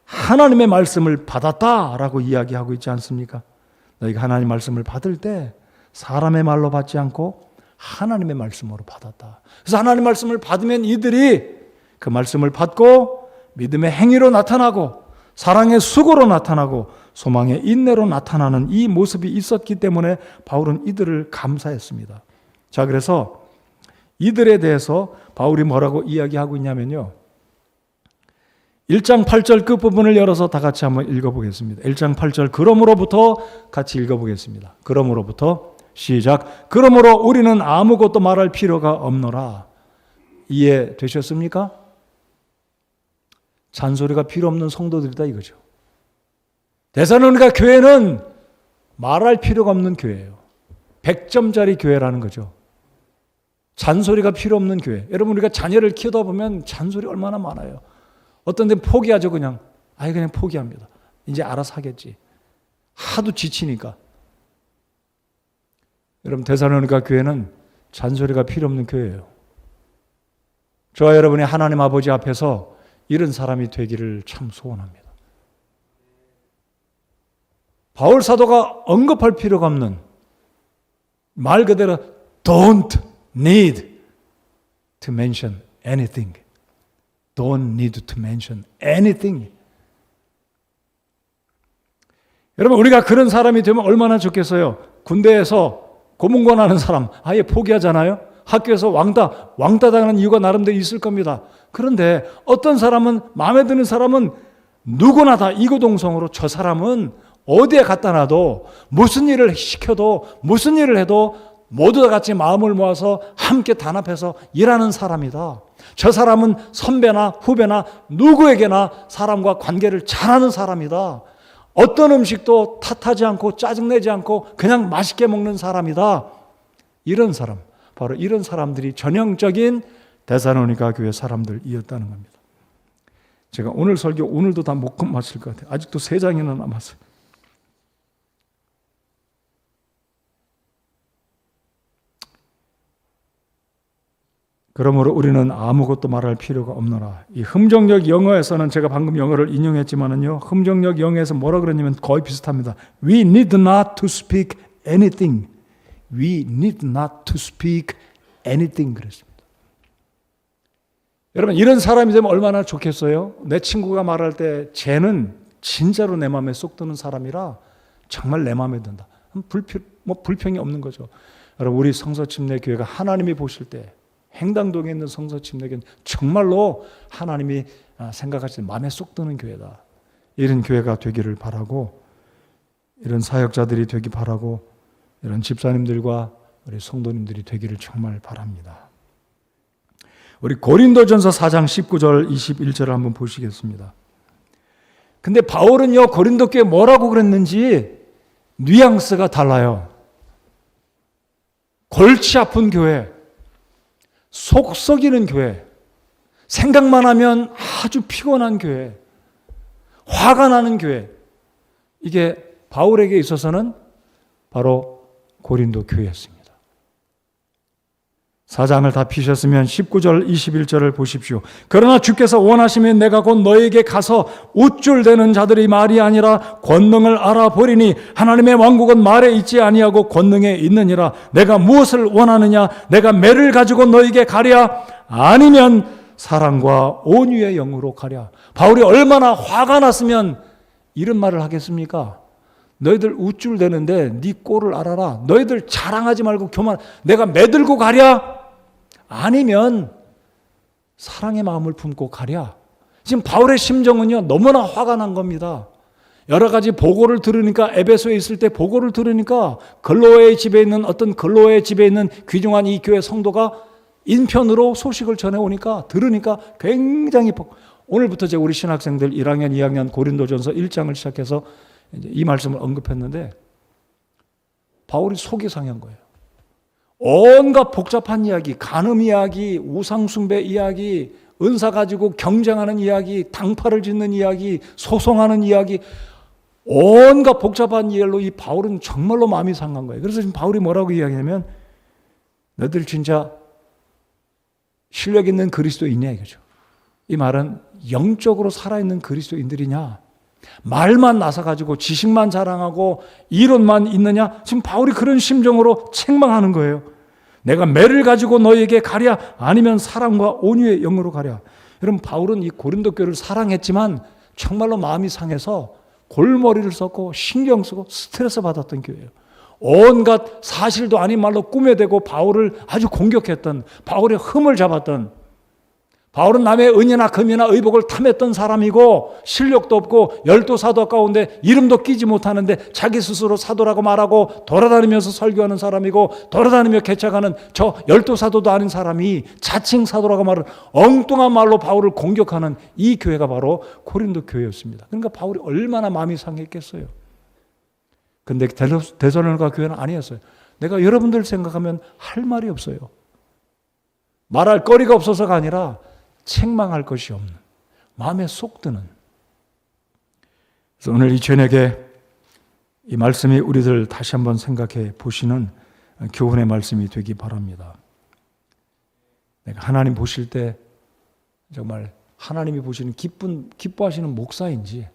하나님의 말씀을 받았다라고 이야기하고 있지 않습니까? 너희가 하나님 말씀을 받을 때 사람의 말로 받지 않고 하나님의 말씀으로 받았다. 그래서 하나님 말씀을 받으면 이들이 그 말씀을 받고 믿음의 행위로 나타나고 사랑의 수고로 나타나고 소망의 인내로 나타나는 이 모습이 있었기 때문에 바울은 이들을 감사했습니다. 자, 그래서 이들에 대해서 바울이 뭐라고 이야기하고 있냐면요, 1장 8절 끝부분을 열어서 다 같이 한번 읽어보겠습니다. 1장 8절 그러므로부터 같이 읽어보겠습니다. 그러므로부터 시작. 그러므로 우리는 아무것도 말할 필요가 없노라. 이해되셨습니까? 잔소리가 필요 없는 성도들이다 이거죠. 데살로니가 교회는 말할 필요가 없는 교회예요. 100점짜리 교회라는 거죠. 잔소리가 필요 없는 교회. 여러분, 우리가 자녀를 키우다 보면 잔소리 얼마나 많아요. 어떤 데는 포기하죠. 그냥 포기합니다. 이제 알아서 하겠지. 하도 지치니까. 여러분, 데살로니가 교회는 잔소리가 필요 없는 교회예요. 저와 여러분이 하나님 아버지 앞에서 이런 사람이 되기를 참 소원합니다. 바울 사도가 언급할 필요가 없는, 말 그대로 don't need to mention anything. Don't need to mention anything. 여러분, 우리가 그런 사람이 되면 얼마나 좋겠어요. 군대에서 고문관 하는 사람 아예 포기하잖아요. 학교에서 왕따 당하는 이유가 나름대로 있을 겁니다. 그런데 어떤 사람은, 마음에 드는 사람은 누구나 다 이구동성으로 저 사람은 어디에 갖다 놔도 무슨 일을 시켜도 무슨 일을 해도 모두 다 같이 마음을 모아서 함께 단합해서 일하는 사람이다. 저 사람은 선배나 후배나 누구에게나 사람과 관계를 잘하는 사람이다. 어떤 음식도 탓하지 않고 짜증내지 않고 그냥 맛있게 먹는 사람이다. 이런 사람, 바로 이런 사람들이 전형적인 데살로니가 교회 사람들이었다는 겁니다. 제가 오늘 설교 오늘도 다 못 마칠 것 같아요. 아직도 3장이나 남았어요. 그러므로 우리는 아무것도 말할 필요가 없노라. 이 흠정역 영어에서는, 제가 방금 영어를 인용했지만은요, 흠정역 영어에서 뭐라 그러냐면 거의 비슷합니다. We need not to speak anything. We need not to speak anything 그랬습니다. 여러분, 이런 사람이 되면 얼마나 좋겠어요? 내 친구가 말할 때 쟤는 진짜로 내 마음에 쏙 드는 사람이라 정말 내 마음에 든다. 불평이 없는 거죠. 여러분, 우리 성서침례교회가 하나님이 보실 때, 행당동에 있는 성서침례교회는 정말로 하나님이 생각하시는 마음에 쏙 드는 교회다. 이런 교회가 되기를 바라고, 이런 사역자들이 되기 바라고, 이런 집사님들과 우리 성도님들이 되기를 정말 바랍니다. 우리 고린도전서 4장 19절 21절을 한번 보시겠습니다. 근데 바울은요, 고린도 교회 뭐라고 그랬는지 뉘앙스가 달라요. 골치 아픈 교회, 속 썩이는 교회, 생각만 하면 아주 피곤한 교회, 화가 나는 교회. 이게 바울에게 있어서는 바로 고린도 교회였습니다. 사장을 다 피셨으면 19절 21절을 보십시오. 그러나 주께서 원하시면 내가 곧 너에게 가서 우쭐대는 자들이 말이 아니라 권능을 알아보리니 하나님의 왕국은 말에 있지 아니하고 권능에 있느니라. 내가 무엇을 원하느냐? 내가 매를 가지고 너에게 가랴? 아니면 사랑과 온유의 영으로 가랴? 바울이 얼마나 화가 났으면 이런 말을 하겠습니까? 너희들 우쭐대는데 네 꼴을 알아라. 너희들 자랑하지 말고 교만. 내가 매들고 가랴? 아니면 사랑의 마음을 품고 가랴? 지금 바울의 심정은요, 너무나 화가 난 겁니다. 여러 가지 보고를 들으니까, 에베소에 있을 때 보고를 들으니까 글로의 집에 있는 어떤 글로의 집에 있는 귀중한 이 교회 성도가 인편으로 소식을 전해오니까, 들으니까 굉장히 오늘부터 제가 우리 신학생들 1학년, 2학년 고린도전서 1장을 시작해서 이제 이 말씀을 언급했는데 바울이 속이 상한 거예요. 온갖 복잡한 이야기, 간음 이야기, 우상숭배 이야기, 은사 가지고 경쟁하는 이야기, 당파를 짓는 이야기, 소송하는 이야기, 온갖 복잡한 이야기로 이 바울은 정말로 마음이 상한 거예요. 그래서 지금 바울이 뭐라고 이야기하냐면 너희들 진짜 실력 있는 그리스도인이냐 이거죠. 이 말은 영적으로 살아있는 그리스도인들이냐, 말만 나서가지고 지식만 자랑하고 이론만 있느냐, 지금 바울이 그런 심정으로 책망하는 거예요. 내가 매를 가지고 너에게 가랴? 아니면 사랑과 온유의 영으로 가랴? 여러분, 바울은 이 고린도 교회를 사랑했지만 정말로 마음이 상해서 골머리를 썼고 신경 쓰고 스트레스 받았던 교회예요. 온갖 사실도 아닌 말로 꾸며대고 바울을 아주 공격했던, 바울의 흠을 잡았던, 바울은 남의 은이나 금이나 의복을 탐했던 사람이고 실력도 없고 12사도 가운데 이름도 끼지 못하는데 자기 스스로 사도라고 말하고 돌아다니면서 설교하는 사람이고 돌아다니며 개척하는 저 12사도도 아닌 사람이 자칭 사도라고 말하는 엉뚱한 말로 바울을 공격하는 이 교회가 바로 고린도 교회였습니다. 그러니까 바울이 얼마나 마음이 상했겠어요. 근데 데살로니가 교회는 아니었어요. 내가 여러분들 생각하면 할 말이 없어요. 말할 거리가 없어서가 아니라 책망할 것이 없는, 마음에 쏙 드는. 그래서 오늘 이 저녁에 이 말씀이 우리들 다시 한번 생각해 보시는 교훈의 말씀이 되기 바랍니다. 내가 하나님 보실 때 정말 하나님이 보시는 기뻐하시는 목사인지,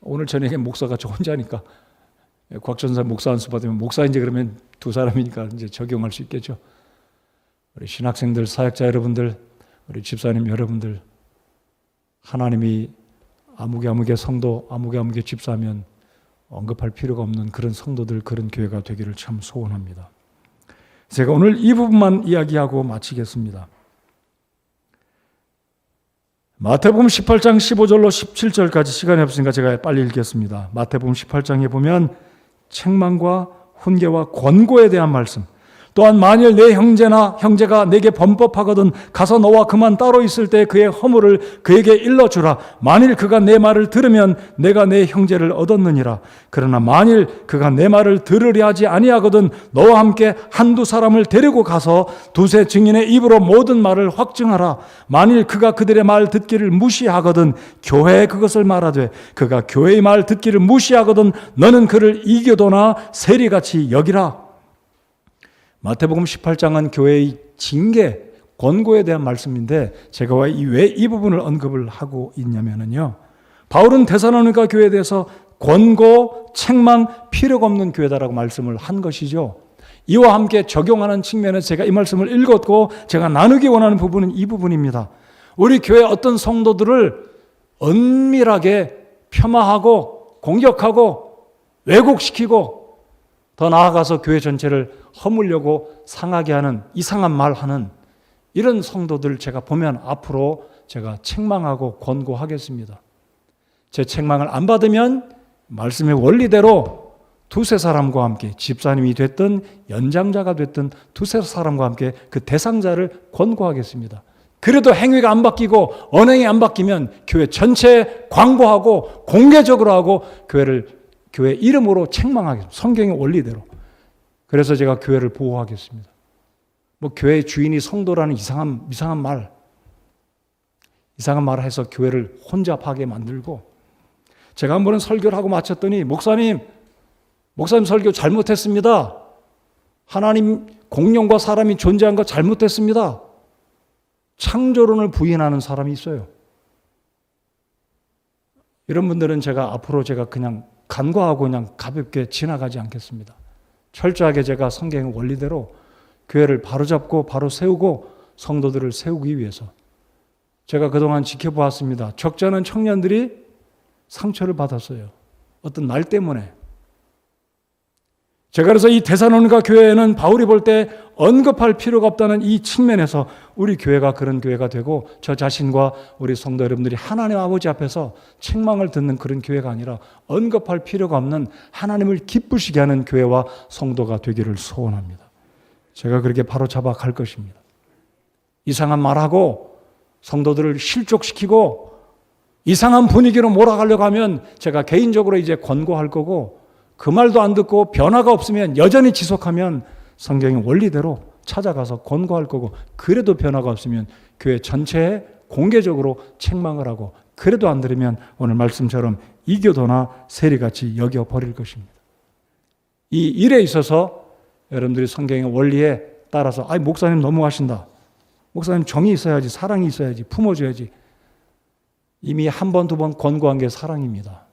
오늘 저녁에 목사가 저 혼자니까 곽전사 목사 안수 받으면 목사인지 그러면 두 사람이니까 이제 적용할 수 있겠죠. 우리 신학생들, 사역자 여러분들, 우리 집사님 여러분들, 하나님이 아무개 성도, 아무개 집사하면 언급할 필요가 없는 그런 성도들, 그런 교회가 되기를 참 소원합니다. 제가 오늘 이 부분만 이야기하고 마치겠습니다. 마태복음 18장 15절로 17절까지 시간이 없으니까 제가 빨리 읽겠습니다. 마태복음 18장에 보면 책망과 훈계와 권고에 대한 말씀, 또한 만일 내 형제가 내게 범법하거든 가서 너와 그만 따로 있을 때 그의 허물을 그에게 일러주라. 만일 그가 내 말을 들으면 내가 내 형제를 얻었느니라. 그러나 만일 그가 내 말을 들으려 하지 아니하거든 너와 함께 한두 사람을 데리고 가서 두세 증인의 입으로 모든 말을 확증하라. 만일 그가 그들의 말 듣기를 무시하거든 교회에 그것을 말하되 그가 교회의 말 듣기를 무시하거든 너는 그를 이교도나 세리같이 여기라. 마태복음 18장은 교회의 징계, 권고에 대한 말씀인데 제가 왜 이 부분을 언급을 하고 있냐면요, 바울은 데살로니가 교회에 대해서 권고, 책망 필요가 없는 교회다라고 말씀을 한 것이죠. 이와 함께 적용하는 측면에서 제가 이 말씀을 읽었고 제가 나누기 원하는 부분은 이 부분입니다. 우리 교회 어떤 성도들을 은밀하게 폄하하고 공격하고 왜곡시키고 더 나아가서 교회 전체를 허물려고 상하게 하는, 이상한 말하는 이런 성도들 제가 보면 앞으로 제가 책망하고 권고하겠습니다. 제 책망을 안 받으면 말씀의 원리대로 두세 사람과 함께, 집사님이 됐든 연장자가 됐든 두세 사람과 함께 그 대상자를 권고하겠습니다. 그래도 행위가 안 바뀌고 언행이 안 바뀌면 교회 전체에 광고하고 공개적으로 하고 교회 이름으로 책망하겠습니다. 성경의 원리대로. 그래서 제가 교회를 보호하겠습니다. 교회 주인이 성도라는 이상한 말을 해서 교회를 혼잡하게 만들고, 제가 한 번은 설교를 하고 마쳤더니 목사님 설교 잘못했습니다. 하나님 공룡과 사람이 존재한 거 잘못됐습니다. 창조론을 부인하는 사람이 있어요. 이런 분들은 앞으로 그냥 간과하고 그냥 가볍게 지나가지 않겠습니다. 철저하게 제가 성경의 원리대로 교회를 바로잡고 바로 세우고 성도들을 세우기 위해서 제가 그동안 지켜보았습니다. 적잖은 청년들이 상처를 받았어요. 어떤 날 때문에. 제가 그래서 이 데살로니가 교회에는 바울이 볼 때 언급할 필요가 없다는 이 측면에서 우리 교회가 그런 교회가 되고 저 자신과 우리 성도 여러분들이 하나님 아버지 앞에서 책망을 듣는 그런 교회가 아니라 언급할 필요가 없는 하나님을 기쁘시게 하는 교회와 성도가 되기를 소원합니다. 제가 그렇게 바로잡아 갈 것입니다. 이상한 말하고 성도들을 실족시키고 이상한 분위기로 몰아가려고 하면 제가 개인적으로 이제 권고할 거고 그 말도 안 듣고 변화가 없으면 여전히 지속하면 성경의 원리대로 찾아가서 권고할 거고 그래도 변화가 없으면 교회 전체에 공개적으로 책망을 하고 그래도 안 들으면 오늘 말씀처럼 이교도나 세리같이 여겨버릴 것입니다. 이 일에 있어서 여러분들이 성경의 원리에 따라서 목사님 너무하신다. 목사님 정이 있어야지, 사랑이 있어야지, 품어줘야지. 이미 한 번, 두 번 권고한 게 사랑입니다.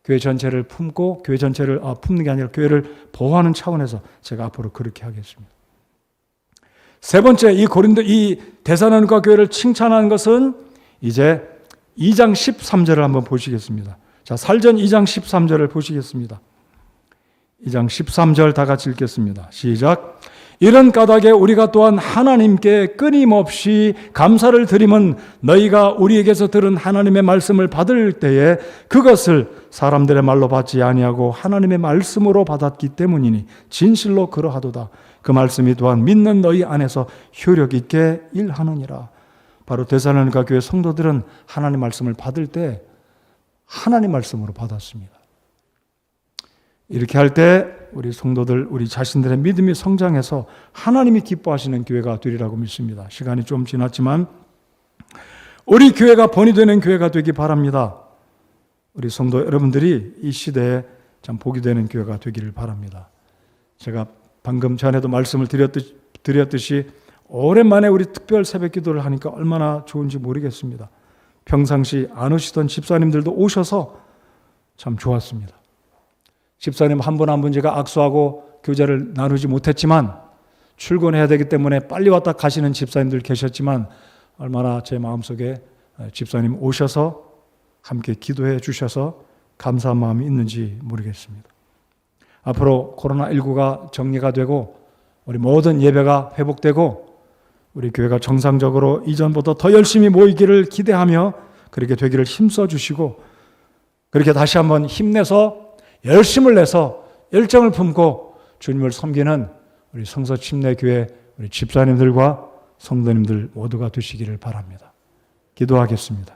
교회 전체를 품고 교회 전체를 품는 게 아니라 교회를 보호하는 차원에서 제가 앞으로 그렇게 하겠습니다. 세 번째, 이 데살로니가 교회를 칭찬하는 것은 이제 2장 13절을 한번 보시겠습니다. 자, 살전 2장 13절을 보시겠습니다. 2장 13절 다 같이 읽겠습니다. 시작. 이런 까닭에 우리가 또한 하나님께 끊임없이 감사를 드림은 너희가 우리에게서 들은 하나님의 말씀을 받을 때에 그것을 사람들의 말로 받지 아니하고 하나님의 말씀으로 받았기 때문이니 진실로 그러하도다. 그 말씀이 또한 믿는 너희 안에서 효력 있게 일하느니라. 바로 데살로니가 교회 성도들은 하나님 말씀을 받을 때 하나님 말씀으로 받았습니다. 이렇게 할 때 우리 성도들, 우리 자신들의 믿음이 성장해서 하나님이 기뻐하시는 교회가 되리라고 믿습니다. 시간이 좀 지났지만 우리 교회가 본이 되는 교회가 되기 바랍니다. 우리 성도 여러분들이 이 시대에 참 복이 되는 교회가 되기를 바랍니다. 제가 방금 전에도 말씀을 드렸듯이 오랜만에 우리 특별 새벽 기도를 하니까 얼마나 좋은지 모르겠습니다. 평상시 안 오시던 집사님들도 오셔서 참 좋았습니다. 집사님 한 분 한 분 제가 악수하고 교제를 나누지 못했지만 출근해야 되기 때문에 빨리 왔다 가시는 집사님들 계셨지만 얼마나 제 마음속에 집사님 오셔서 함께 기도해 주셔서 감사한 마음이 있는지 모르겠습니다. 앞으로 코로나19가 정리가 되고 우리 모든 예배가 회복되고 우리 교회가 정상적으로 이전보다 더 열심히 모이기를 기대하며 그렇게 되기를 힘써 주시고 그렇게 다시 한번 힘내서 열심을 내서 열정을 품고 주님을 섬기는 우리 성서 침례교회 우리 집사님들과 성도님들 모두가 되시기를 바랍니다. 기도하겠습니다.